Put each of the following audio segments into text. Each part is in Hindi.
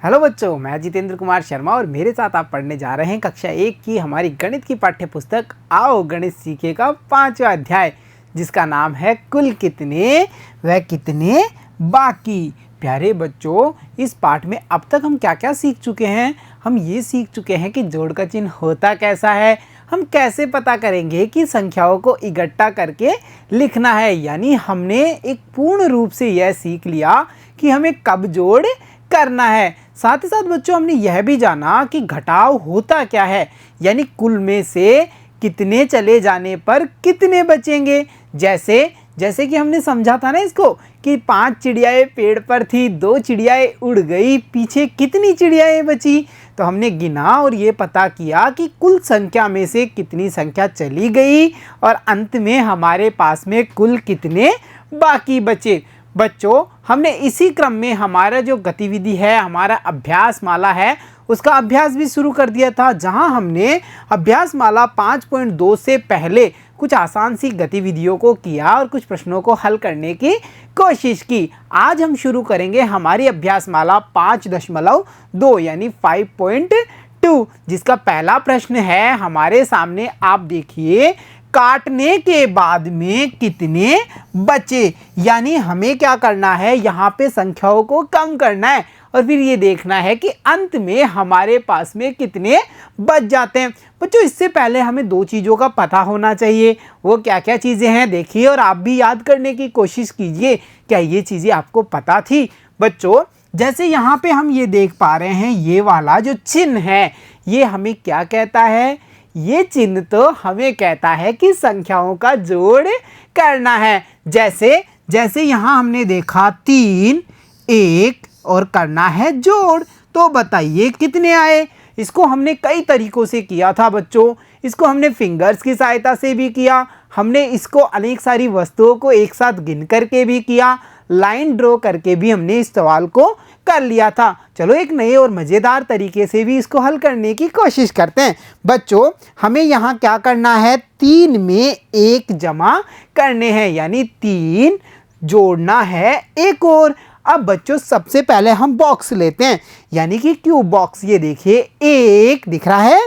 हेलो बच्चों, मैं जितेंद्र कुमार शर्मा और मेरे साथ आप पढ़ने जा रहे हैं कक्षा 1 की हमारी गणित की पाठ्य पुस्तक आओ गणित सीखे का 5वां अध्याय, जिसका नाम है कुल कितने व कितने बाकी। प्यारे बच्चों, इस पाठ में अब तक हम क्या क्या सीख चुके हैं। हम ये सीख चुके हैं कि जोड़ का चिन्ह होता कैसा है, हम कैसे पता करेंगे कि संख्याओं को इकट्ठा करके लिखना है। यानी हमने एक पूर्ण रूप से यह सीख लिया कि हमें कब जोड़ करना है। साथ ही साथ बच्चों, हमने यह भी जाना कि घटाव होता क्या है, यानी कुल में से कितने चले जाने पर कितने बचेंगे। जैसे कि हमने समझा था ना इसको कि 5 चिड़ियाएँ पेड़ पर थी, 2 चिड़ियाएँ उड़ गई, पीछे कितनी चिड़ियाएँ बची। तो हमने गिना और ये पता किया कि कुल संख्या में से कितनी संख्या चली गई और अंत में हमारे पास में कुल कितने बाकी बचे। बच्चों, हमने इसी क्रम में हमारा जो गतिविधि है, हमारा अभ्यास माला है, उसका अभ्यास भी शुरू कर दिया था, जहां हमने अभ्यास माला 5.2 से पहले कुछ आसान सी गतिविधियों को किया और कुछ प्रश्नों को हल करने की कोशिश की। आज हम शुरू करेंगे हमारी अभ्यास माला 5.2 यानी 5.2, जिसका पहला प्रश्न है हमारे सामने। आप देखिए, काटने के बाद में कितने बचे। यानी हमें क्या करना है, यहाँ पे संख्याओं को कम करना है और फिर ये देखना है कि अंत में हमारे पास में कितने बच जाते हैं। बच्चों, इससे पहले हमें 2 चीज़ों का पता होना चाहिए। वो क्या क्या चीज़ें हैं देखिए, और आप भी याद करने की कोशिश कीजिए। क्या ये चीज़ें आपको पता थी? बच्चों, जैसे यहाँ पे हम ये देख पा रहे हैं, ये वाला जो चिन्ह है ये हमें क्या कहता है? ये चिन्ह तो हमें कहता है कि संख्याओं का जोड़ करना है। जैसे यहाँ हमने देखा 3, 1 और करना है जोड़। तो बताइए कितने आए। इसको हमने कई तरीकों से किया था बच्चों। इसको हमने फिंगर्स की सहायता से भी किया, हमने इसको अनेक सारी वस्तुओं को एक साथ गिन करके भी किया, लाइन ड्रॉ करके भी हमने इस सवाल को कर लिया था। चलो एक नए और मज़ेदार तरीके से भी इसको हल करने की कोशिश करते हैं। बच्चों, हमें यहाँ क्या करना है, 3 में 1 जमा करने हैं, यानी 3 जोड़ना है एक और। अब बच्चों, सबसे पहले हम बॉक्स लेते हैं, यानी कि क्यूब बॉक्स। ये देखिए, 1 दिख रहा है,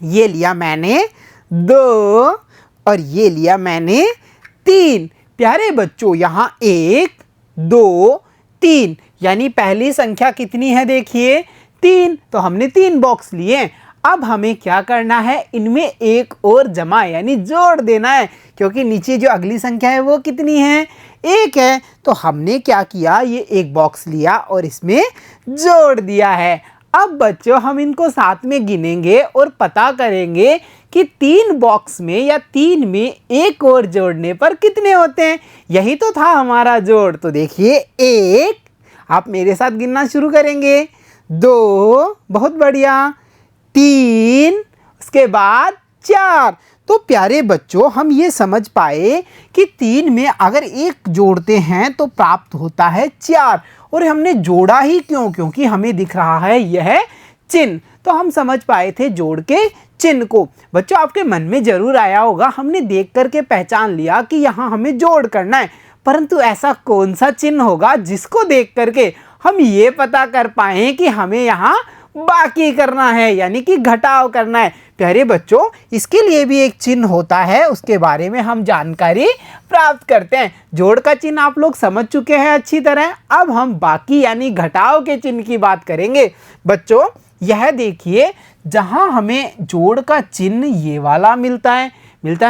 ये लिया मैंने 2 और ये लिया मैंने 3। प्यारे बच्चों, यहाँ 1, 2, 3 यानी पहली संख्या कितनी है देखिए 3। तो हमने 3 बॉक्स लिए। अब हमें क्या करना है, इनमें एक और जमा यानी जोड़ देना है, क्योंकि नीचे जो अगली संख्या है वो कितनी है, 1 है। तो हमने क्या किया, ये एक बॉक्स लिया और इसमें जोड़ दिया है। अब बच्चों, हम इनको साथ में गिनेंगे और पता करेंगे कि 3 बॉक्स में या 3 में एक और जोड़ने पर कितने होते हैं। यही तो था हमारा जोड़। तो देखिए, 1, आप मेरे साथ गिनना शुरू करेंगे, 2, बहुत बढ़िया, 3, उसके बाद 4। तो प्यारे बच्चों, हम ये समझ पाए कि 3 में अगर 1 जोड़ते हैं तो प्राप्त होता है 4। और हमने जोड़ा ही क्यों? क्योंकि हमें दिख रहा है यह चिन्ह। तो हम समझ पाए थे जोड़ के चिन्ह को। बच्चों, आपके मन में जरूर आया होगा, हमने देख करके पहचान लिया कि यहाँ हमें जोड़ करना है, परंतु ऐसा कौन सा चिन्ह होगा जिसको देख करके हम ये पता कर पाए कि हमें यहाँ बाकी करना है, यानी कि घटाव करना है। प्यारे बच्चों, इसके लिए भी एक चिन्ह होता है, उसके बारे में हम जानकारी प्राप्त करते हैं। जोड़ का चिन्ह आप लोग समझ चुके हैं अच्छी तरह। अब हम बाकी यानी घटाव के चिन्ह की बात करेंगे। बच्चों, यह देखिए, जहां हमें जोड़ का चिन्ह ये वाला मिलता है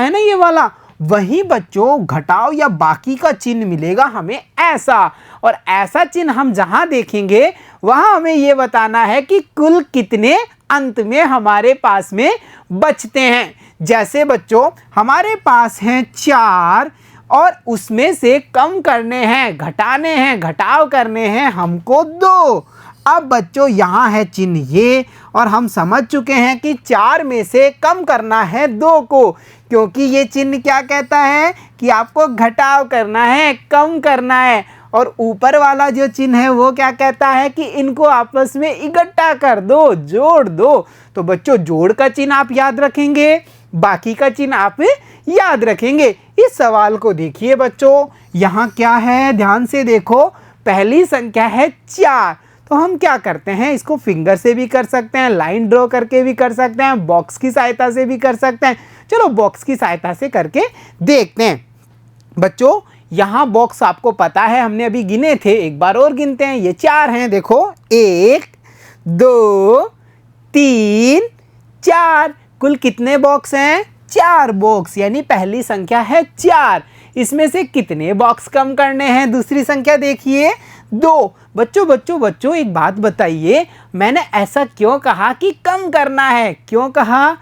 ना, ये वाला, वहीं बच्चों घटाव या बाकी का चिन्ह मिलेगा हमें ऐसा। और ऐसा चिन्ह हम जहां देखेंगे वहां हमें ये बताना है कि कुल कितने अंत में हमारे पास में बचते हैं। जैसे बच्चों, हमारे पास हैं 4 और उसमें से कम करने हैं, घटाने हैं, घटाव करने हैं हमको 2। अब बच्चों, यहाँ है चिन्ह ये, और हम समझ चुके हैं कि 4 में से कम करना है 2 को, क्योंकि ये चिन्ह क्या कहता है कि आपको घटाव करना है, कम करना है। और ऊपर वाला जो चिन्ह है वो क्या कहता है कि इनको आपस में इकट्ठा कर दो, जोड़ दो। तो बच्चों, जोड़ का चिन्ह आप याद रखेंगे, बाकी का चिन्ह आप याद रखेंगे। इस सवाल को देखिए बच्चों, यहाँ क्या है, ध्यान से देखो, पहली संख्या है 4। तो हम क्या करते हैं, इसको फिंगर से भी कर सकते हैं, लाइन ड्रॉ करके भी कर सकते हैं, बॉक्स की सहायता से भी कर सकते हैं। चलो बॉक्स की सहायता से करके देखते हैं। बच्चों यहाँ बॉक्स आपको पता है, हमने अभी गिने थे, एक बार और गिनते हैं। ये 4 हैं, देखो 1 2 3 4। कुल कितने बॉक्स हैं? 4 बॉक्स, यानी पहली संख्या है 4। इसमें से कितने बॉक्स कम करने हैं? दूसरी संख्या देखिए 2। बच्चों एक बात बताइए, मैंने ऐसा क्यों कहा कि कम करना है? क्यों कहा?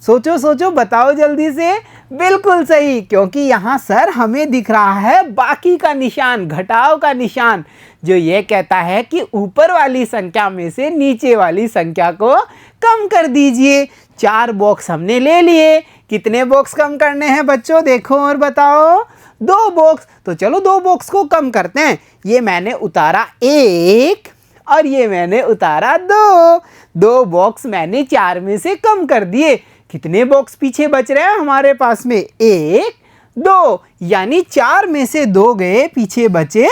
सोचो बताओ जल्दी से। बिल्कुल सही, क्योंकि यहाँ सर हमें दिख रहा है बाकी का निशान, घटाव का निशान, जो ये कहता है कि ऊपर वाली संख्या में से नीचे वाली संख्या को कम कर दीजिए। 4 बॉक्स हमने ले लिए। कितने बॉक्स कम करने हैं बच्चों? देखो और बताओ। 2 बॉक्स। तो चलो 2 बॉक्स को कम करते हैं। ये मैंने उतारा 1 और ये मैंने उतारा 2। 2 बॉक्स मैंने 4 में से कम कर दिए। कितने बॉक्स पीछे बच रहे हैं हमारे पास में? 1 2, यानी 4 में से 2 गए, पीछे बचे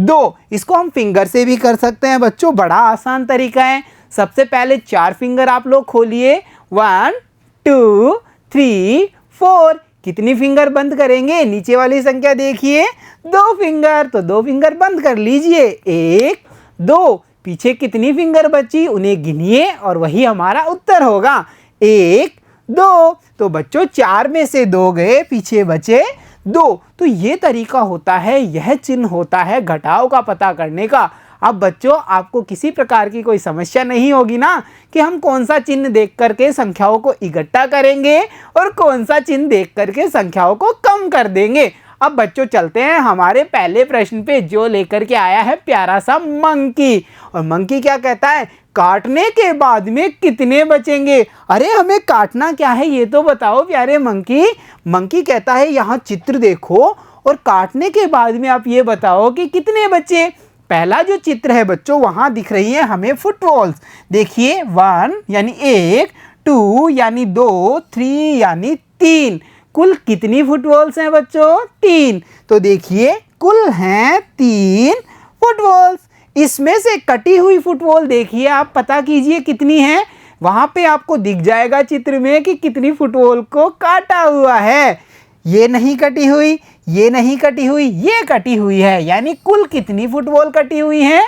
2। इसको हम फिंगर से भी कर सकते हैं बच्चों, बड़ा आसान तरीका है। सबसे पहले 4 फिंगर आप लोग खोलिए, 1 2 3 4। कितनी फिंगर बंद करेंगे? नीचे वाली संख्या देखिए, 2 फिंगर, तो 2 फिंगर बंद कर लीजिए। 1 2, पीछे कितनी फिंगर बची उन्हें गिनिए और वही हमारा उत्तर होगा। 1 2, तो बच्चों 4 में से 2 गए, पीछे बचे 2। तो ये तरीका होता है, यह चिन्ह होता है घटाव का पता करने का। अब बच्चों आपको किसी प्रकार की कोई समस्या नहीं होगी ना कि हम कौन सा चिन्ह देख करके संख्याओं को इकट्ठा करेंगे और कौन सा चिन्ह देख करके संख्याओं को कम कर देंगे। अब बच्चों चलते हैं हमारे पहले प्रश्न पे, जो लेकर के आया है प्यारा सा मंकी। और मंकी क्या कहता है? काटने के बाद में कितने बचेंगे? अरे हमें काटना क्या है ये तो बताओ प्यारे मंकी। मंकी कहता है यहाँ चित्र देखो और काटने के बाद में आप ये बताओ कि कितने बचे। पहला जो चित्र है बच्चों, वहां दिख रही है हमें फुटबॉल्स। देखिए 1 यानी 1, 2 यानी 2, 3 यानी 3। कुल कितनी फुटबॉल्स हैं बच्चों? 3। तो देखिए कुल हैं 3 फुटबॉल्स। इसमें से कटी हुई फुटबॉल देखिए, आप पता कीजिए कितनी है। वहां पे आपको दिख जाएगा चित्र में कि कितनी फुटबॉल को काटा हुआ है। ये नहीं कटी हुई, ये नहीं कटी हुई, ये कटी हुई है, यानी कुल कितनी फुटबॉल कटी हुई है?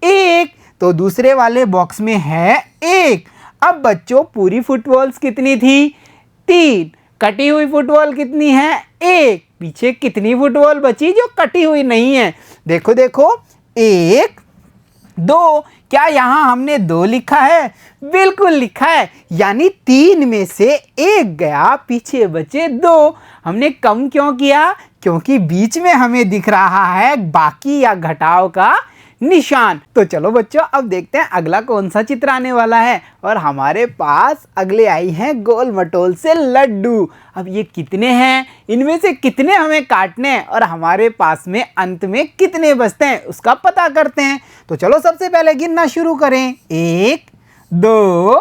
1। तो दूसरे वाले बॉक्स में है 1। अब बच्चों पूरी फुटबॉल्स कितनी थी? 3। कटी हुई फुटबॉल कितनी है? 1। पीछे कितनी फुटबॉल बची जो कटी हुई नहीं है? देखो 1 2। क्या यहाँ हमने 2 लिखा है? बिल्कुल लिखा है, यानी 3 में से 1 गया, पीछे बचे 2। हमने कम क्यों किया? क्योंकि बीच में हमें दिख रहा है बाकी या घटाव का निशान। तो चलो बच्चों अब देखते हैं अगला कौन सा चित्र आने वाला है। और हमारे पास अगले आई हैं गोल मटोल से लड्डू। अब ये कितने हैं, इनमें से कितने हमें काटने हैं और हमारे पास में अंत में कितने बचते हैं उसका पता करते हैं। तो चलो सबसे पहले गिनना शुरू करें। 1 2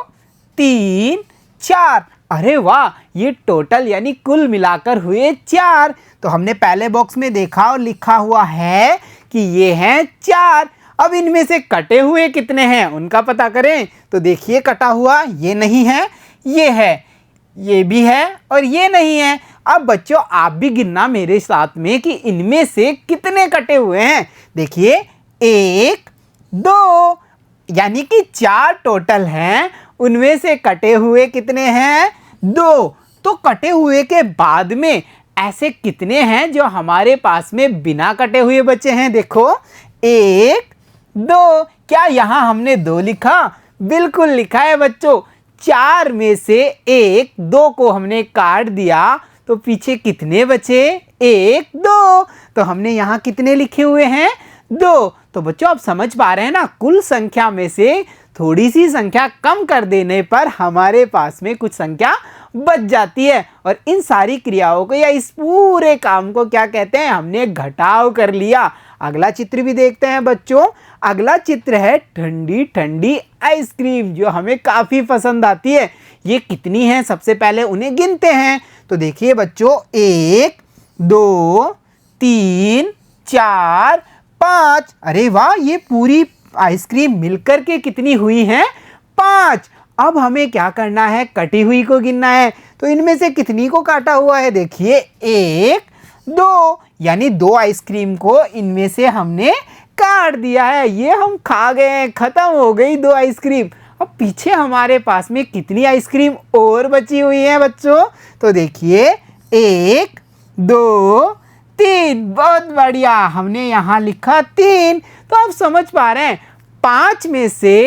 3 4। अरे वाह, ये टोटल यानी कुल मिलाकर हुए 4। तो हमने पहले बॉक्स में देखा और लिखा हुआ है कि ये हैं 4। अब इनमें से कटे हुए कितने हैं उनका पता करें। तो देखिए कटा हुआ ये नहीं है, ये है, ये भी है और ये नहीं है। अब बच्चों आप भी गिनना मेरे साथ में कि इनमें से कितने कटे हुए हैं। देखिए 1 2, यानी कि 4 टोटल हैं, उनमें से कटे हुए कितने हैं? 2। तो कटे हुए के बाद में ऐसे कितने हैं जो हमारे पास में बिना कटे हुए बचे हैं? देखो 1 2। क्या यहाँ हमने 2 लिखा? बिल्कुल लिखा है बच्चों। 4 में से 1 2 को हमने काट दिया तो पीछे कितने बचे? 1 2। तो हमने यहाँ कितने लिखे हुए हैं? 2। तो बच्चों आप समझ पा रहे हैं ना, कुल संख्या में से थोड़ी सी संख्या कम कर देने पर हमारे पास में कुछ संख्या बच जाती है। और इन सारी क्रियाओं को या इस पूरे काम को क्या कहते हैं? हमने घटाव कर लिया। अगला चित्र भी देखते हैं बच्चों। अगला चित्र है ठंडी ठंडी आइसक्रीम, जो हमें काफ़ी पसंद आती है। ये कितनी है सबसे पहले उन्हें गिनते हैं। तो देखिए बच्चों 1 2 3 4 5। अरे वाह, ये पूरी आइसक्रीम मिलकर के कितनी हुई हैं? 5। अब हमें क्या करना है? कटी हुई को गिनना है। तो इनमें से कितनी को काटा हुआ है? देखिए 1, 2, यानी 2 आइसक्रीम को इनमें से हमने काट दिया है। ये हम खा गए हैं, खत्म हो गई 2 आइसक्रीम। अब पीछे हमारे पास में कितनी आइसक्रीम और बची हुई है बच्चों? तो देखिए 1, 2, 3। बहुत बढ़िया, हमने यहाँ लिखा 3। तो आप समझ पा रहे हैं 5 में से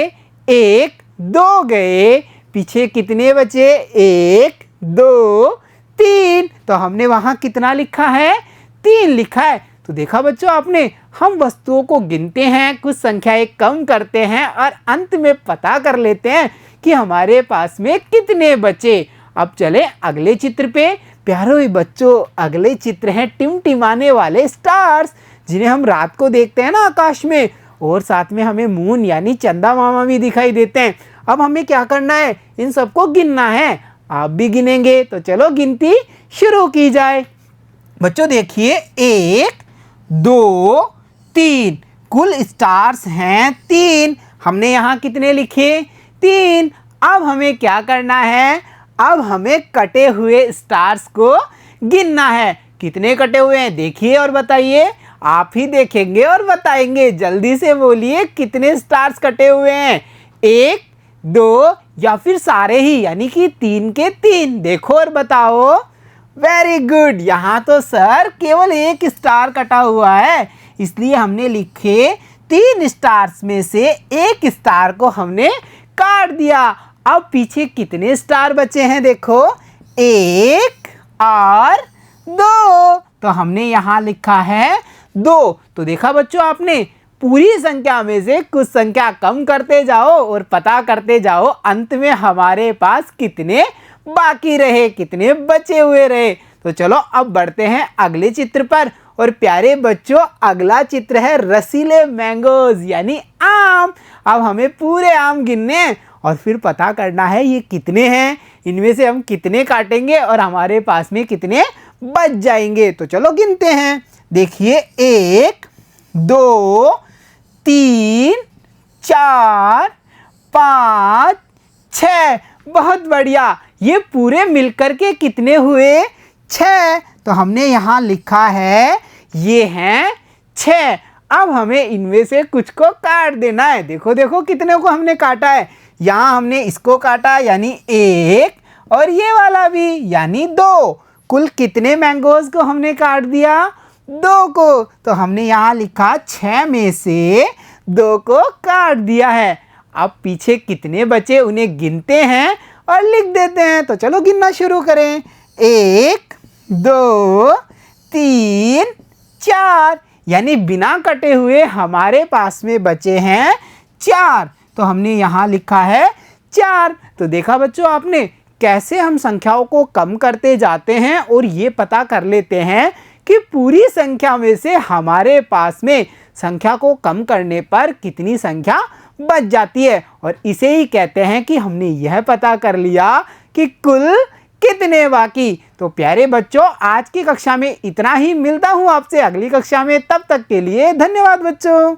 1, 2 गए, पीछे कितने बचे? 1, 2, 3। तो हमने वहाँ कितना लिखा है? 3 लिखा है। तो देखा बच्चों आपने, हम वस्तुओं को गिनते हैं, कुछ संख्याएं कम करते हैं और अंत में पता कर लेते हैं कि हमारे पास में कितने बचे। अब चले अगले चित्र पे। प्यारे बच्चों, अगले चित्र हैं टिमटिमाने वाले स्टार्स, जिन्हें हम रात को देखते हैं ना आकाश में, और साथ में हमें मून यानी चंदा मामा भी दिखाई देते हैं। अब हमें क्या करना है? इन सबको गिनना है। आप भी गिनेंगे, तो चलो गिनती शुरू की जाए। बच्चों देखिए 1, 2, 3। कुल स्टार्स हैं 3। हमने यहाँ कितने लिखे? 3। अब हमें क्या करना है? अब हमें कटे हुए स्टार्स को गिनना है। कितने कटे हुए हैं देखिए और बताइए। आप ही देखेंगे और बताएंगे। जल्दी से बोलिए कितने स्टार्स कटे हुए हैं? 1, 2 या फिर सारे ही, यानी कि 3 के 3। देखो और बताओ। वेरी गुड, यहाँ तो सर केवल 1 स्टार कटा हुआ है, इसलिए हमने लिखे 3 स्टार्स में से 1 स्टार को हमने काट दिया। अब पीछे कितने स्टार बचे हैं? देखो 1 और 2। तो हमने यहाँ लिखा है 2। तो देखा बच्चों आपने, पूरी संख्या में से कुछ संख्या कम करते जाओ और पता करते जाओ अंत में हमारे पास कितने बाकी रहे, कितने बचे हुए रहे। तो चलो अब बढ़ते हैं अगले चित्र पर। और प्यारे बच्चों, अगला चित्र है रसीले मैंगोज यानी आम। अब हमें पूरे आम गिनने हैं और फिर पता करना है ये कितने हैं, इनमें से हम कितने काटेंगे और हमारे पास में कितने बच जाएंगे। तो चलो गिनते हैं। देखिए 1, 2, 3, 4, 5, 6। बहुत बढ़िया, ये पूरे मिलकर के कितने हुए? 6। तो हमने यहाँ लिखा है ये हैं 6। अब हमें इनमें से कुछ को काट देना है। देखो देखो कितने को हमने काटा है। यहाँ हमने इसको काटा यानी 1, और ये वाला भी यानी 2। कुल कितने मैंगोज को हमने काट दिया? 2 को। तो हमने यहाँ लिखा 6 में से 2 को काट दिया है। अब पीछे कितने बचे उन्हें गिनते हैं और लिख देते हैं। तो चलो गिनना शुरू करें। 1, 2, 3, 4, यानी बिना कटे हुए हमारे पास में बचे हैं 4। तो हमने यहाँ लिखा है 4। तो देखा बच्चों आपने कैसे हम संख्याओं को कम करते जाते हैं और ये पता कर लेते हैं कि पूरी संख्या में से हमारे पास में संख्या को कम करने पर कितनी संख्या बच जाती है। और इसे ही कहते हैं कि हमने यह पता कर लिया कि कुल कितने बाकी। तो प्यारे बच्चों, आज की कक्षा में इतना ही। मिलता हूँ आपसे अगली कक्षा में, तब तक के लिए धन्यवाद बच्चों।